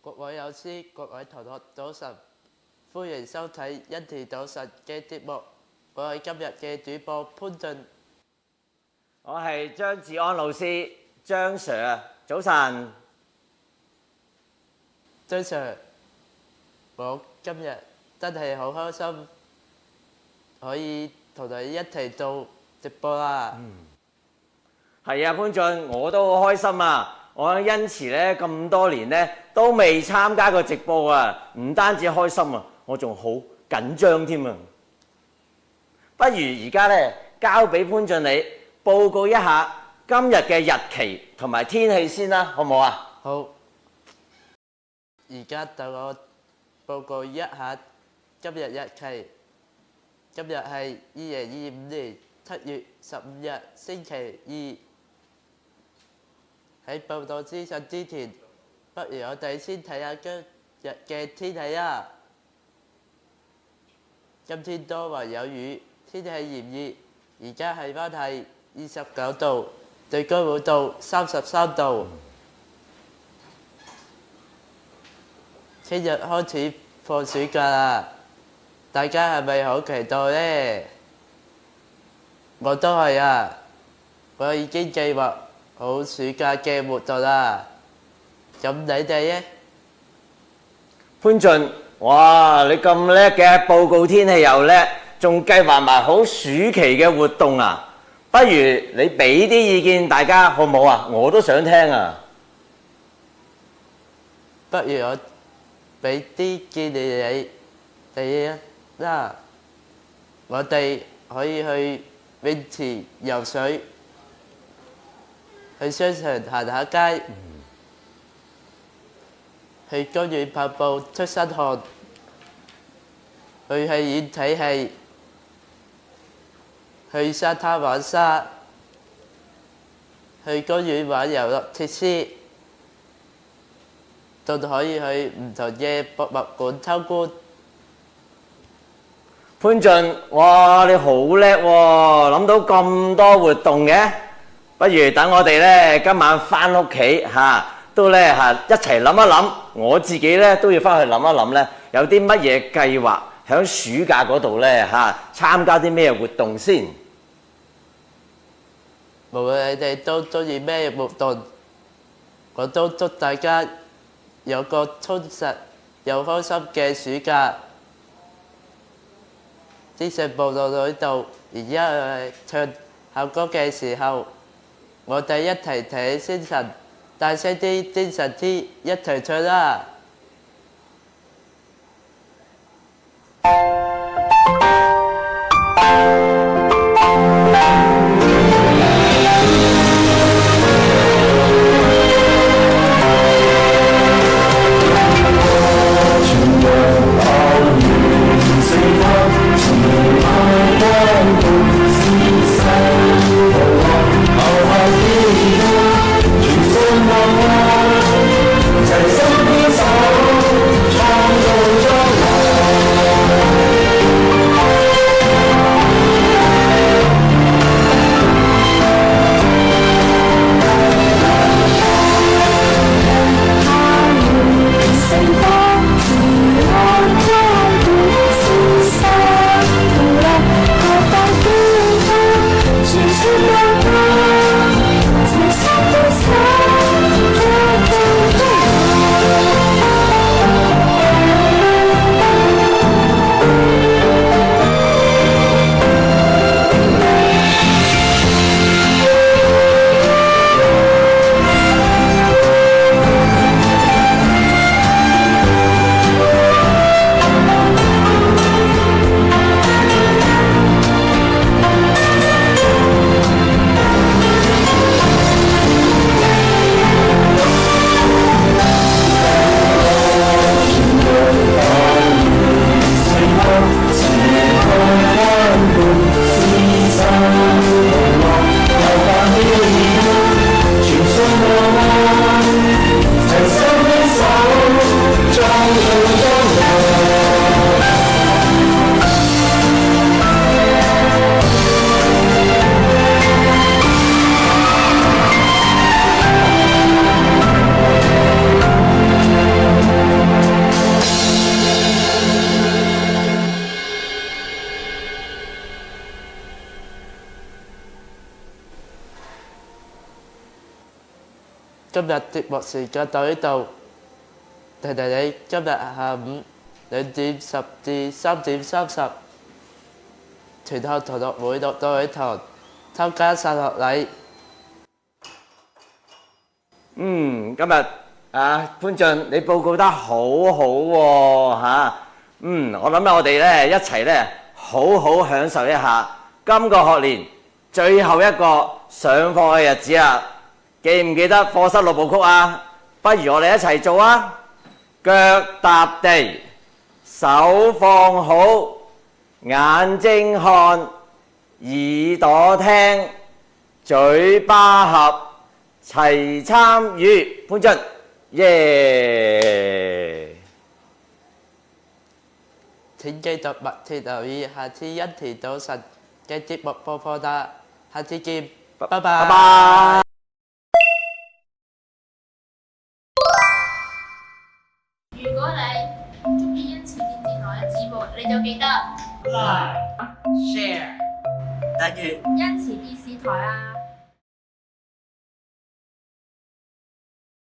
各位老師、各位同學，早晨，歡迎收睇一田早晨嘅節目。我係今日嘅主播潘俊，我係張志安老師，張 Sir， 早晨。張 Sir， 我今日真係好開心，可以同你一齊做直播啦。係啊，潘俊，我都好開心啊！我喺恩慈咧咁多年咧都未參加過直播啊，唔單止開心啊，我仲好緊張添啊！不如而家咧交俾潘俊你報告一下今日嘅日期同埋天氣先啦，好唔好啊？好，而家等我報告一下今日日期。今日係2025年7月15日星期二。喺報道資訊之前，不如我哋先睇下今日嘅天氣啊！今天多雲有雨，天氣炎熱，而家氣溫係29度，最高溫度33度。聽日開始放暑假啦，大家係咪好期待呢？我都係啊，我已經計劃好暑假嘅活動啦，咁你哋呢？潘俊，哇！你咁叻嘅，報告天氣又叻，仲計劃埋好暑期嘅活動啊！不如你俾啲意見大家好唔好啊？我都想聽啊！不如我俾啲建議你啦，我哋可以去泳池游水。去商場行下街，去公園跑步出身汗，去戲院睇戲，去沙灘玩沙，去公園玩遊樂設施，仲可以去唔同嘅博物館參觀。潘俊，哇！你好叻喎，諗到咁多活動嘅。不如等我哋咧今晚翻屋企都咧一齊諗一諗，我自己咧都要翻去諗一諗咧，有啲乜嘢計劃喺暑假嗰度咧參加啲咩活動先？無論你哋都中意咩活動，我都祝大家有個充實又開心嘅暑假。資訊報道到呢度，而家係唱校歌嘅時候。我哋一齊提起精神，大聲啲，精神啲，一齊唱啦！齊心堅守。今日節目時間到呢度，提提你今日下午2:10至3:30，全校同學會落到去堂參加散學禮。今日潘俊你報告得好好喎嚇。我諗我哋咧一齊咧好好享受一下今個學年最後一個上課嘅日子啦。記唔記得課室六部曲啊？不如我哋一齊做啊！腳踏地，手放好，眼睛看，耳朵聽，嘴巴合，齊參與。潘俊，耶！請繼續密切留意下次恩田早晨嘅節目播放啦，下次見，拜拜。拜拜。如果你中意恩慈電視台嘅節目，你就記得 Like、Share、訂閱。恩慈電視台啊！